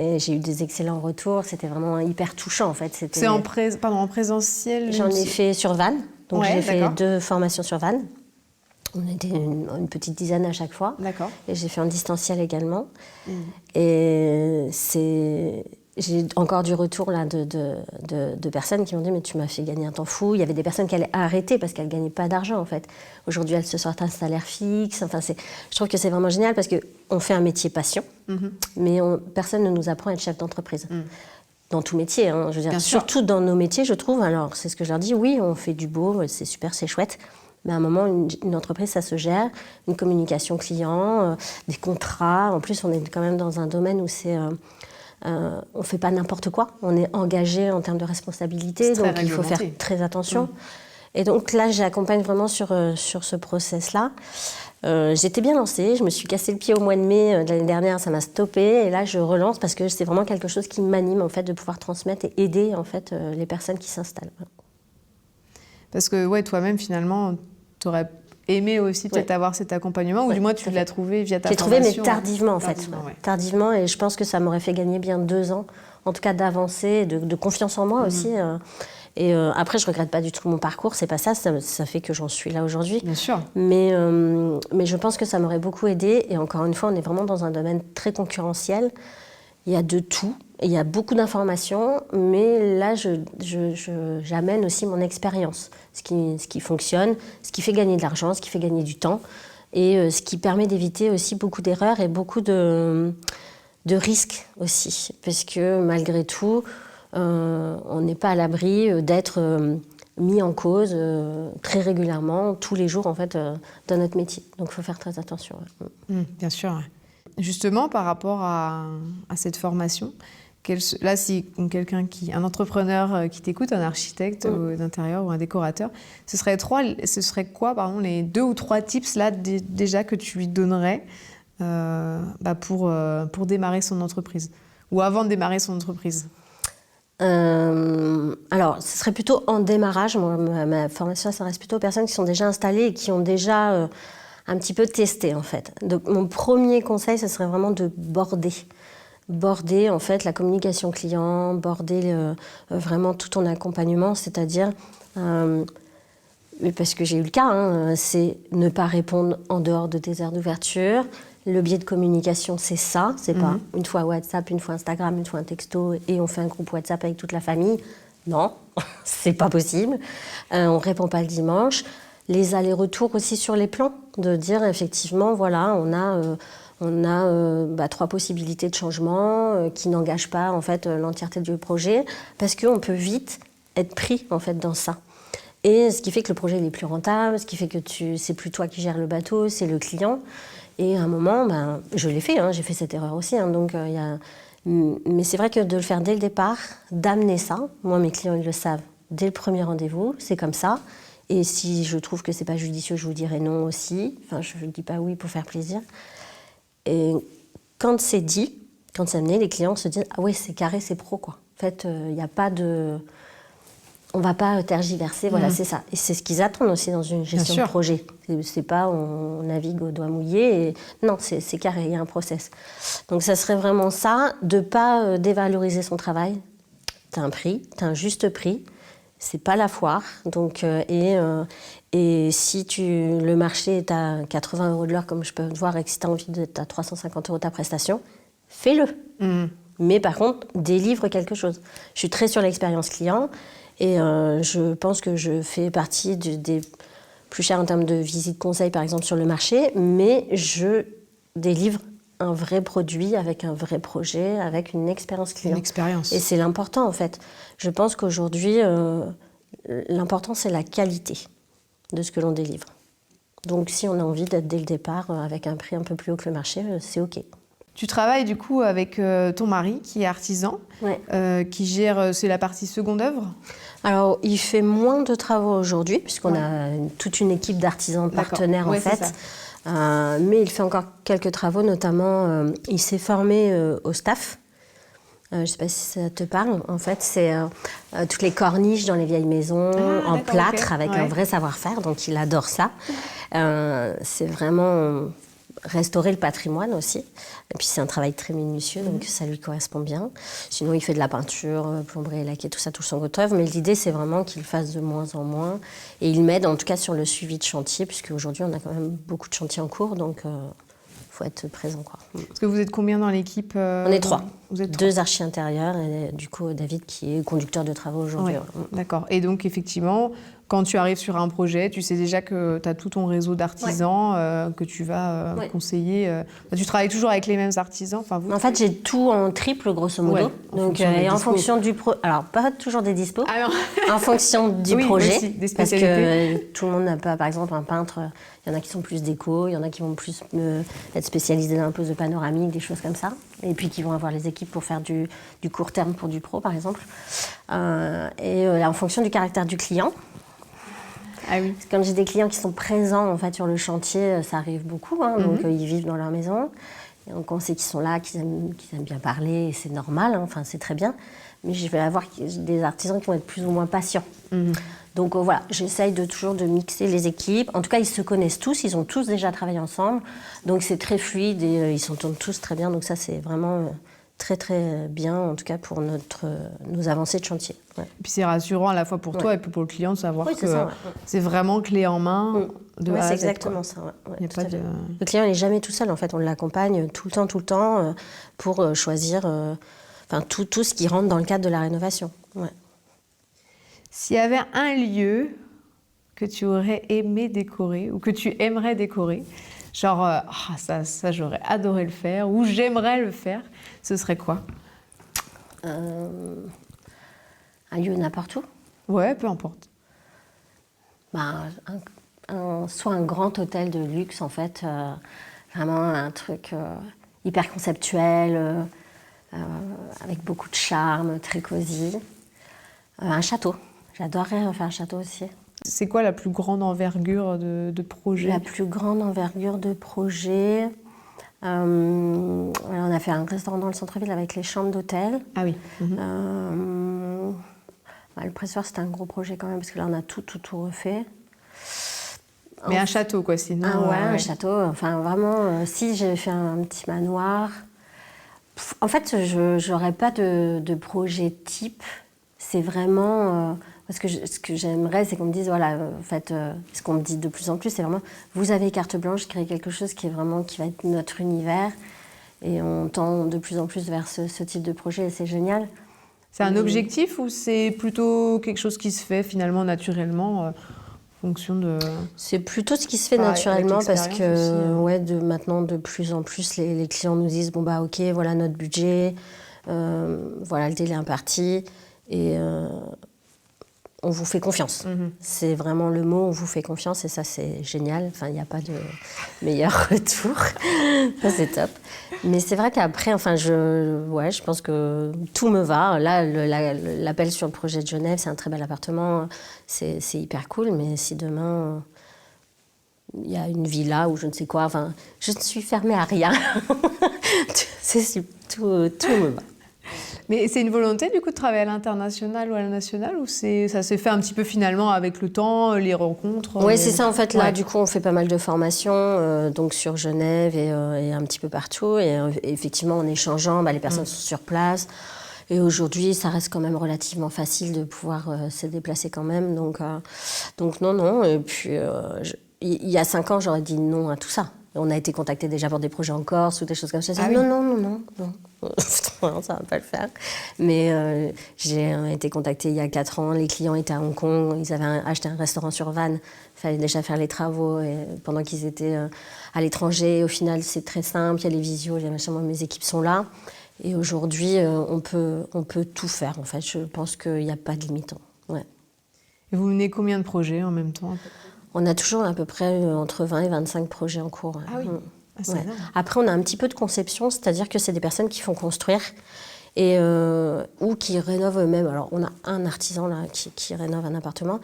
Et j'ai eu des excellents retours, c'était vraiment hyper touchant en fait. C'est en présentiel? J'en ai fait sur Vannes, donc Ouais, j'ai fait d'accord. 2 formations sur Vannes. On était une petite dizaine à chaque fois. D'accord. Et j'ai fait en distanciel également. Et j'ai encore du retour là, de personnes qui m'ont dit « mais tu m'as fait gagner un temps fou ». Il y avait des personnes qui allaient arrêter parce qu'elles ne gagnaient pas d'argent en fait. Aujourd'hui, elles se sortent un salaire fixe. Enfin, je trouve que c'est vraiment génial parce qu'on fait un métier passion, mais personne ne nous apprend à être chef d'entreprise. Dans tout métier, hein, je veux dire, Bien sûr. surtout dans nos métiers, je trouve. Alors, c'est ce que je leur dis, oui, on fait du beau, c'est super, c'est chouette. Mais à un moment, une entreprise, ça se gère, une communication client, des contrats. En plus, on est quand même dans un domaine où on ne fait pas n'importe quoi. On est engagé en termes de responsabilité, donc il faut faire très attention. Et donc là, j'accompagne vraiment sur ce process-là. J'étais bien lancée, je me suis cassé le pied au mois de mai de l'année dernière, ça m'a stoppée. Et là, je relance parce que c'est vraiment quelque chose qui m'anime, en fait, de pouvoir transmettre et aider, en fait, les personnes qui s'installent. Parce que ouais, toi-même, finalement, tu aurais aimé aussi peut-être avoir cet accompagnement, ou du moins tu l'as trouvé via ta formation. J'ai trouvé, mais tardivement, en fait. Ouais. Tardivement, et je pense que ça m'aurait fait gagner bien 2 ans, en tout cas d'avancer, de confiance en moi aussi. Et après, je ne regrette pas du tout mon parcours, c'est pas ça fait que j'en suis là aujourd'hui. Bien sûr. Mais je pense que ça m'aurait beaucoup aidé. Et encore une fois, on est vraiment dans un domaine très concurrentiel. Il y a de tout, il y a beaucoup d'informations, mais là, j'amène aussi mon expérience, ce qui fonctionne, ce qui fait gagner de l'argent, ce qui fait gagner du temps, et ce qui permet d'éviter aussi beaucoup d'erreurs et beaucoup de risques aussi, parce que malgré tout, on n'est pas à l'abri d'être mis en cause très régulièrement, tous les jours en fait, dans notre métier. Donc il faut faire très attention. Bien sûr. Ouais. Justement, par rapport à cette formation, là, si un entrepreneur qui t'écoute, un architecte d'intérieur ou un décorateur, ce serait quoi, pardon, les 2 ou 3 tips là déjà que tu lui donnerais pour démarrer son entreprise ou avant de démarrer son entreprise? Alors, ce serait plutôt en démarrage. Moi, ma formation s'adresse plutôt aux personnes qui sont déjà installées et qui ont déjà un petit peu testé, en fait. Donc, mon premier conseil, ce serait vraiment de border en fait la communication client, border vraiment tout ton accompagnement, c'est-à-dire, parce que j'ai eu le cas, c'est ne pas répondre en dehors de tes heures d'ouverture. Le biais de communication, c'est ça, c'est pas une fois WhatsApp, une fois Instagram, une fois un texto et on fait un groupe WhatsApp avec toute la famille. Non, c'est pas possible. On répond pas le dimanche. Les allers-retours aussi sur les plans, de dire effectivement, voilà, on a 3 possibilités de changement qui n'engagent pas en fait l'entièreté du projet, parce qu'on peut vite être pris en fait dans ça. Et ce qui fait que le projet il est plus rentable, ce qui fait que c'est plus toi qui gères le bateau, c'est le client. Et à un moment, je l'ai fait, j'ai fait cette erreur aussi. Donc mais c'est vrai que de le faire dès le départ, d'amener ça, moi mes clients ils le savent dès le premier rendez-vous, c'est comme ça. Et si je trouve que c'est pas judicieux, je vous dirai non aussi. Enfin, je ne dis pas oui pour faire plaisir. Et quand c'est dit, quand c'est amené, les clients se disent « Ah oui, c'est carré, c'est pro, quoi. » En fait, il n'y a pas de... On ne va pas tergiverser, voilà, c'est ça. Et c'est ce qu'ils attendent aussi dans une gestion de projet. C'est pas on navigue au doigt mouillé. Et... Non, c'est carré, il y a un process. Donc ça serait vraiment ça, de ne pas dévaloriser son travail. Tu as un prix, tu as un juste prix. C'est pas la foire. Donc, et si le marché est à 80 € de l'heure, comme je peux te voir, et que si tu as envie d'être à 350 € ta prestation, fais-le. Mais par contre, délivre quelque chose. Je suis très sur l'expérience client. Et je pense que je fais partie des plus chers en termes de visite conseil, par exemple, sur le marché, mais je délivre un vrai produit avec un vrai projet, avec une expérience client. Une expérience. Et c'est l'important, en fait. Je pense qu'aujourd'hui, l'important, c'est la qualité de ce que l'on délivre. Donc, si on a envie d'être dès le départ avec un prix un peu plus haut que le marché, c'est OK. Tu travailles du coup avec ton mari qui est artisan, qui gère, c'est la partie seconde œuvre. Alors, il fait moins de travaux aujourd'hui, puisqu'on a toute une équipe d'artisans partenaires en fait. Mais il fait encore quelques travaux, notamment, il s'est formé au staff. Je ne sais pas si ça te parle. En fait, c'est toutes les corniches dans les vieilles maisons en plâtre, avec un vrai savoir-faire. Donc, il adore ça. C'est vraiment... restaurer le patrimoine aussi. Et puis c'est un travail très minutieux, donc ça lui correspond bien. Sinon, il fait de la peinture, plomberie, laquer, tout ça, tout son autre œuvre. Mais l'idée, c'est vraiment qu'il fasse de moins en moins. Et il m'aide en tout cas sur le suivi de chantier, puisque aujourd'hui, on a quand même beaucoup de chantiers en cours, donc faut être présent, quoi. Parce que vous êtes combien dans l'équipe On est 3. Vous êtes 2 archis intérieurs et du coup David qui est conducteur de travaux aujourd'hui. D'accord. Et donc effectivement, quand tu arrives sur un projet, tu sais déjà que tu as tout ton réseau d'artisans que tu vas conseiller. Tu travailles toujours avec les mêmes artisans, En fait, j'ai tout en triple, grosso modo. Donc, et en fonction du alors pas toujours des dispos, en fonction du projet, aussi, des parce que tout le monde n'a pas, par exemple, un peintre. Il y en a qui sont plus déco, il y en a qui vont plus être spécialisés dans un peu de panoramique, des choses comme ça. Et puis qui vont avoir les équipes pour faire du court terme pour du pro, par exemple. En fonction du caractère du client. Ah oui. Quand j'ai des clients qui sont présents en fait, sur le chantier, ça arrive beaucoup. Donc ils vivent dans leur maison. Et donc on sait qu'ils sont là, qu'ils aiment bien parler, et c'est normal, enfin c'est très bien. Mais je vais avoir des artisans qui vont être plus ou moins patients. Donc voilà, j'essaye toujours de mixer les équipes. En tout cas, ils se connaissent tous, ils ont tous déjà travaillé ensemble. Donc c'est très fluide et ils s'entendent tous très bien. Donc ça, c'est vraiment très très bien, en tout cas pour nos avancées de chantier. Et puis c'est rassurant à la fois pour toi et pour le client de savoir que c'est vraiment clé en main de A à Z. C'est exactement ça. Il y a pas de... Le client n'est jamais tout seul, en fait. On l'accompagne tout le temps pour choisir tout ce qui rentre dans le cadre de la rénovation. S'il y avait un lieu que tu aurais aimé décorer ou que tu aimerais décorer, genre ça j'aurais adoré le faire ou j'aimerais le faire, ce serait quoi? Un lieu n'importe où? Ouais, peu importe. Soit un grand hôtel de luxe, en fait, vraiment un truc hyper conceptuel, avec beaucoup de charme, très cosy. Un château. J'adorerais refaire un château aussi. C'est quoi la plus grande envergure de projet? La plus grande envergure de projet... on a fait un restaurant dans le centre-ville avec les chambres d'hôtel. Ah oui. Le pressoir, c'était un gros projet quand même, parce que là, on a tout refait. Mais un château, quoi, sinon... un château. Enfin, vraiment, si j'avais fait un petit manoir... En fait, je n'aurais pas de projet type. C'est vraiment... parce que ce que j'aimerais, c'est qu'on me dise, voilà, en fait, ce qu'on me dit de plus en plus, c'est vraiment, vous avez carte blanche, créez quelque chose qui va être notre univers. Et on tend de plus en plus vers ce type de projet, et c'est génial. C'est un objectif ou c'est plutôt quelque chose qui se fait finalement naturellement en fonction de... C'est plutôt ce qui se fait naturellement parce que maintenant, de plus en plus, les clients nous disent, bon bah ok, voilà notre budget, voilà le délai imparti. Et on vous fait confiance. C'est vraiment le mot, on vous fait confiance, et ça, c'est génial. Enfin, il n'y a pas de meilleur retour. Ça, c'est top. Mais c'est vrai qu'après, je pense que tout me va. Là, l'appel sur le projet de Genève, c'est un très bel appartement. C'est hyper cool, mais si demain, il y a une villa ou je ne sais quoi. Enfin, je ne suis fermée à rien. Tout me va. Mais c'est une volonté du coup de travailler à l'international ou à la nationale ou ça s'est fait un petit peu finalement avec le temps, les rencontres? Oui, c'est ça en fait. Là, du coup, on fait pas mal de formations, donc sur Genève et un petit peu partout. Et effectivement, en échangeant, les personnes sont sur place. Et aujourd'hui, ça reste quand même relativement facile de pouvoir se déplacer quand même. Donc non. Et puis, il y a 5 ans, j'aurais dit non à tout ça. On a été contacté déjà pour des projets en Corse ou des choses comme ça. Non. Ça va pas le faire. Mais j'ai été contactée il y a 4 ans. Les clients étaient à Hong Kong. Ils avaient acheté un restaurant sur Vannes. Il fallait déjà faire les travaux pendant qu'ils étaient à l'étranger. Au final, c'est très simple. Il y a les visios, les machins. Moi, mes équipes sont là. Et aujourd'hui, on peut tout faire. En fait, je pense qu'il n'y a pas de limitant. Ouais. Et vous menez combien de projets en même temps? On a toujours à peu près entre 20 et 25 projets en cours. Ah oui. Ah, ouais. Après, on a un petit peu de conception, c'est-à-dire que c'est des personnes qui font construire ou qui rénovent eux-mêmes. Alors, on a un artisan là qui rénove un appartement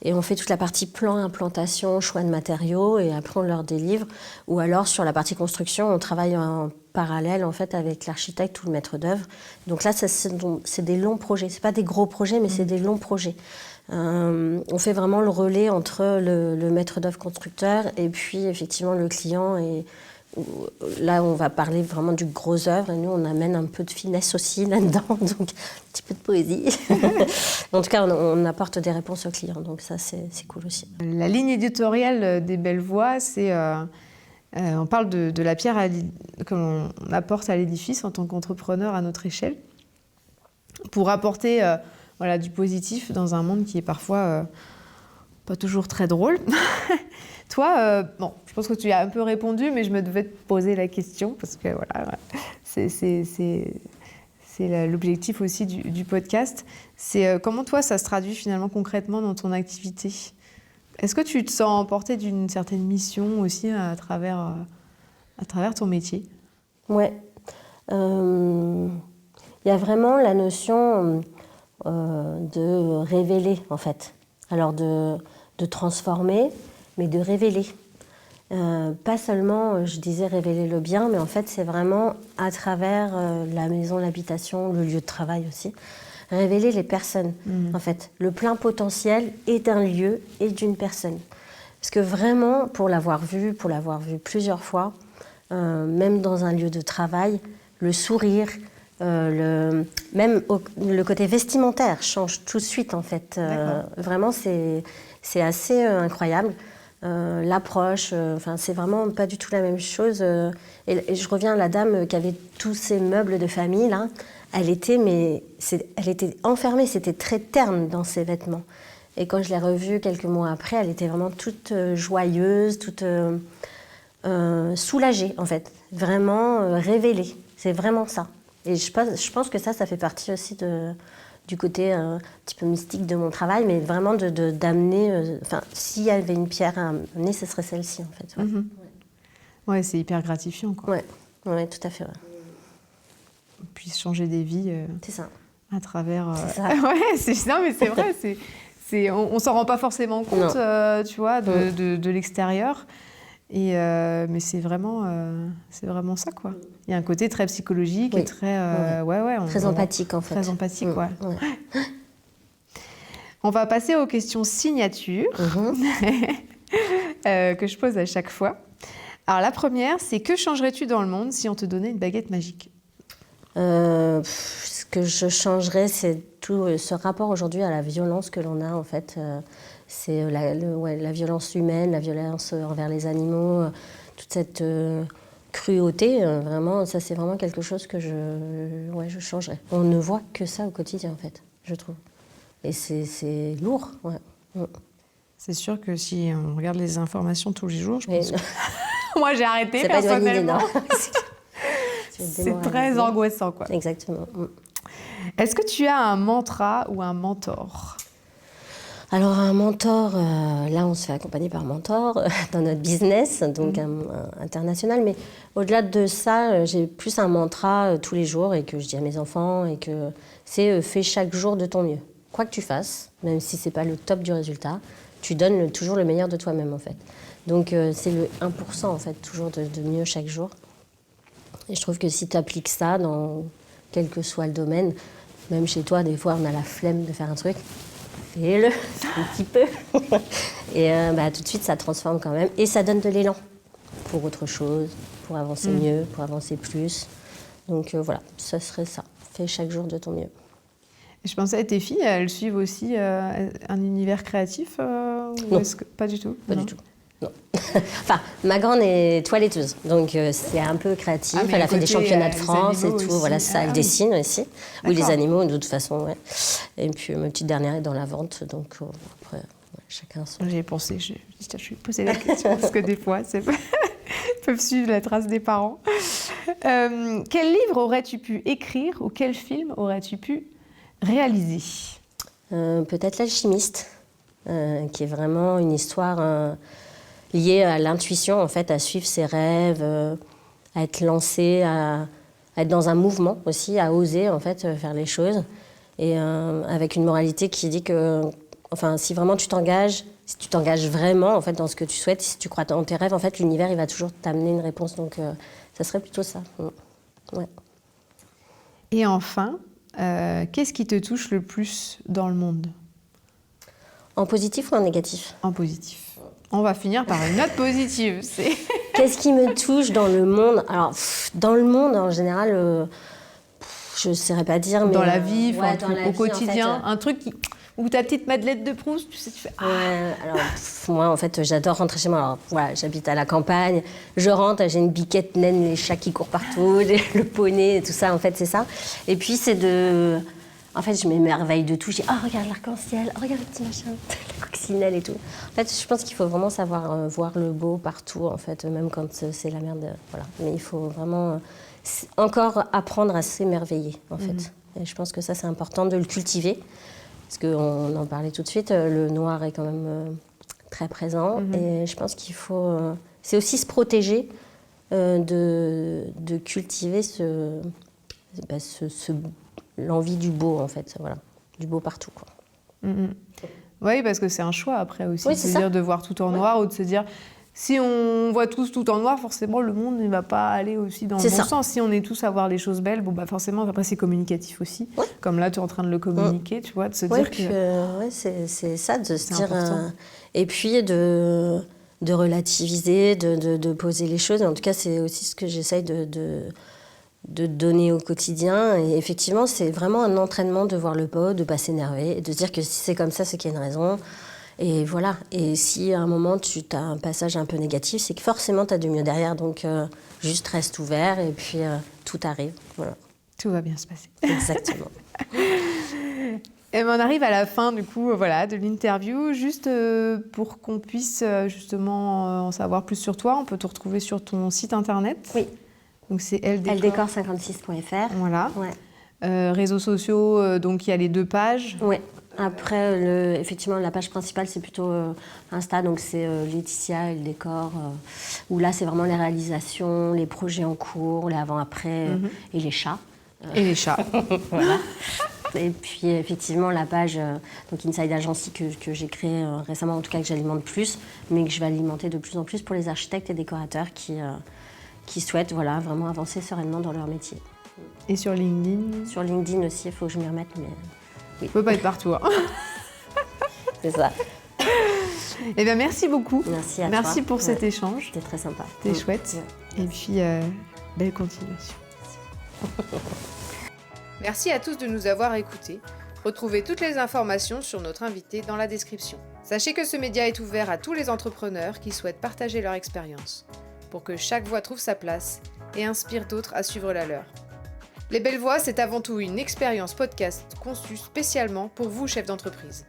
et on fait toute la partie plan, implantation, choix de matériaux et après on leur délivre. Ou alors, sur la partie construction, on travaille en parallèle en fait avec l'architecte ou le maître d'œuvre. Donc là, c'est des longs projets. C'est pas des gros projets, mais c'est des longs projets. On fait vraiment le relais entre le maître d'œuvre constructeur et puis effectivement le client. Et là, on va parler vraiment du gros œuvre et nous, on amène un peu de finesse aussi là-dedans, donc un petit peu de poésie. En tout cas, on apporte des réponses aux clients, donc ça, c'est cool aussi. La ligne éditoriale des Belles Voix, c'est... on parle de la pierre que l'on apporte à l'édifice en tant qu'entrepreneur à notre échelle pour apporter du positif dans un monde qui est parfois pas toujours très drôle. Toi, je pense que tu as un peu répondu, mais je me devais te poser la question parce que voilà, c'est l'objectif aussi du podcast. C'est comment toi, ça se traduit finalement concrètement dans ton activité? Est-ce que tu te sens emporter d'une certaine mission aussi à travers ton métier? Ouais. Il y a vraiment la notion de révéler, en fait. Alors, de transformer, mais de révéler. Pas seulement, je disais, révéler le bien, mais en fait, c'est vraiment à travers la maison, l'habitation, le lieu de travail aussi, révéler les personnes, en fait. Le plein potentiel est d'un lieu et d'une personne. Parce que vraiment, pour l'avoir vu plusieurs fois, même dans un lieu de travail, le sourire, même le côté vestimentaire change tout de suite, en fait. Vraiment, c'est assez incroyable. L'approche, c'est vraiment pas du tout la même chose. Et je reviens à la dame qui avait tous ces meubles de famille, là. Elle était enfermée, c'était très terne dans ses vêtements. Et quand je l'ai revue quelques mois après, elle était vraiment toute joyeuse, toute soulagée, en fait. Vraiment révélée. C'est vraiment ça. Et je pense que ça fait partie aussi du côté un petit peu mystique de mon travail, mais vraiment d'amener... s'il y avait une pierre à amener, ce serait celle-ci, en fait. Ouais, ouais, c'est hyper gratifiant, quoi. Ouais, tout à fait, ouais. Puis changer des vies c'est ça. À travers... C'est ça. Non, mais c'est vrai, on s'en rend pas forcément compte, tu vois, de l'extérieur. Mais c'est vraiment ça, quoi. Il y a un côté très psychologique et très... très empathique, en fait. Très empathique, ouais. On va passer aux questions signatures que je pose à chaque fois. Alors, la première, c'est que changerais-tu dans le monde si on te donnait une baguette magique? Ce que je changerais, c'est tout ce rapport aujourd'hui à la violence que l'on a, en fait. C'est la violence humaine, la violence envers les animaux, toute cette cruauté, vraiment, ça c'est vraiment quelque chose que je changerais. On ne voit que ça au quotidien, en fait, je trouve. Et c'est lourd, ouais. C'est sûr que si on regarde les informations tous les jours, je pense que... Moi, j'ai arrêté, c'est personnellement. Pas une bonne idée, non. C'est très angoissant, quoi. Exactement. Est-ce que tu as un mantra ou un mentor? Alors, un mentor, là, on se fait accompagner par un mentor dans notre business, donc international. Mais au-delà de ça, j'ai plus un mantra tous les jours et que je dis à mes enfants et que c'est fais chaque jour de ton mieux. Quoi que tu fasses, même si c'est pas le top du résultat, tu donnes toujours le meilleur de toi-même, en fait. Donc, c'est le 1%, en fait, toujours de mieux chaque jour. Et je trouve que si tu appliques ça dans quel que soit le domaine, même chez toi, des fois, on a la flemme de faire un truc, fais-le un petit peu. Et tout de suite, ça transforme quand même. Et ça donne de l'élan pour autre chose, pour avancer mieux, pour avancer plus. Donc voilà, ça serait ça. Fais chaque jour de ton mieux. Et je pensais à tes filles, elles suivent aussi un univers créatif Non. Pas du tout. Pas du tout. Non. Enfin, ma grande est toiletteuse, donc c'est un peu créatif. Ah, mais elle a à fait des côté, championnats de France et animaux tout. aussi. Voilà, ça, Ah elle oui. dessine aussi. Oui, les D'accord. animaux, de toute façon, ouais. Et puis ma petite dernière est dans la vente, donc après, chacun son. J'y ai pensé, je suis posé la question parce que des fois, ils peuvent suivre la trace des parents. Quel livre aurais-tu pu écrire ou quel film aurais-tu pu réaliser? Peut-être L'Alchimiste, qui est vraiment une histoire liée à l'intuition, en fait, à suivre ses rêves, à être lancé, à être dans un mouvement aussi, à oser, en fait, faire les choses. Et avec une moralité qui dit que, enfin, si vraiment tu t'engages, si tu t'engages vraiment, en fait, dans ce que tu souhaites, si tu crois en tes rêves, en fait, l'univers, il va toujours t'amener une réponse. Donc, ça serait plutôt ça. Ouais. Et enfin, qu'est-ce qui te touche le plus dans le monde? En positif ou en négatif? En positif. On va finir par une note positive. Qu'est-ce qui me touche dans le monde? Alors, dans le monde, en général, je ne saurais pas dire, mais... Dans la vie, ouais, dans la au vie, quotidien, en fait, un truc où ta petite Madeleine de Proust, tu sais, tu fais... Ah. Ouais, alors moi, en fait, j'adore rentrer chez moi. Alors, voilà, j'habite à la campagne, je rentre, j'ai une biquette naine, les chats qui courent partout, le poney, tout ça, en fait, c'est ça. Et puis, c'est de... En fait, je m'émerveille de tout. Je dis, oh, regarde l'arc-en-ciel, oh, regarde le petit machin, la coccinelle et tout. En fait, je pense qu'il faut vraiment savoir voir le beau partout, en fait, même quand c'est la merde. Voilà. Mais il faut vraiment encore apprendre à s'émerveiller, en fait. Et je pense que ça, c'est important de le cultiver. Parce qu'on en parlait tout de suite, le noir est quand même très présent. Et je pense qu'il faut... c'est aussi se protéger de cultiver l'envie du beau, en fait. Voilà. Du beau partout, quoi. Oui, parce que c'est un choix après aussi. Oui, de se dire de voir tout en noir ou de se dire... Si on voit tous tout en noir, forcément, le monde ne va pas aller aussi dans le bon sens. Si on est tous à voir les choses belles, forcément, après, c'est communicatif aussi. Ouais. Comme là, tu es en train de le communiquer, tu vois, de se dire que... c'est ça, de se dire... et puis, de relativiser, de poser les choses. En tout cas, c'est aussi ce que j'essaye de donner au quotidien. Et effectivement, c'est vraiment un entraînement de voir le beau, de ne pas s'énerver, et de se dire que si c'est comme ça, c'est qu'il y a une raison. Et voilà. Et si à un moment, tu as un passage un peu négatif, c'est que forcément, tu as du mieux derrière. Donc, juste reste ouvert et puis tout arrive. Voilà. Tout va bien se passer. Exactement. Et on arrive à la fin, du coup, de l'interview. Juste pour qu'on puisse justement en savoir plus sur toi, on peut te retrouver sur ton site internet. Oui. Donc, c'est eldecor56.fr. Voilà. Ouais. Réseaux sociaux, donc il y a les 2 pages. Oui. Après, effectivement, la page principale, c'est plutôt Insta, donc c'est Laetitia et le décor, où là, c'est vraiment les réalisations, les projets en cours, les avant-après et les chats. Et les chats. Voilà. Et puis, effectivement, la page donc Inside Agency que j'ai créée récemment, en tout cas que j'alimente plus, mais que je vais alimenter de plus en plus pour les architectes et décorateurs qui souhaitent vraiment avancer sereinement dans leur métier. Et sur LinkedIn? Sur LinkedIn aussi, il faut que je m'y remette, mais... Oui. On ne peut pas être partout. Hein. C'est ça. Eh bien, merci beaucoup. Merci à toi. Merci pour cet échange. C'était très sympa. C'était chouette. Ouais. Et puis, belle continuation. Merci à tous de nous avoir écoutés. Retrouvez toutes les informations sur notre invité dans la description. Sachez que ce média est ouvert à tous les entrepreneurs qui souhaitent partager leur expérience, pour que chaque voix trouve sa place et inspire d'autres à suivre la leur. Les Belles Voix, c'est avant tout une expérience podcast conçue spécialement pour vous, chefs d'entreprise.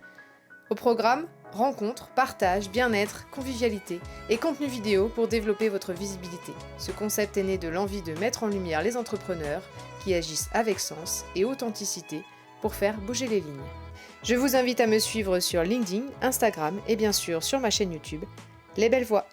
Au programme, rencontres, partage, bien-être, convivialité et contenu vidéo pour développer votre visibilité. Ce concept est né de l'envie de mettre en lumière les entrepreneurs qui agissent avec sens et authenticité pour faire bouger les lignes. Je vous invite à me suivre sur LinkedIn, Instagram et bien sûr sur ma chaîne YouTube, Les Belles Voix.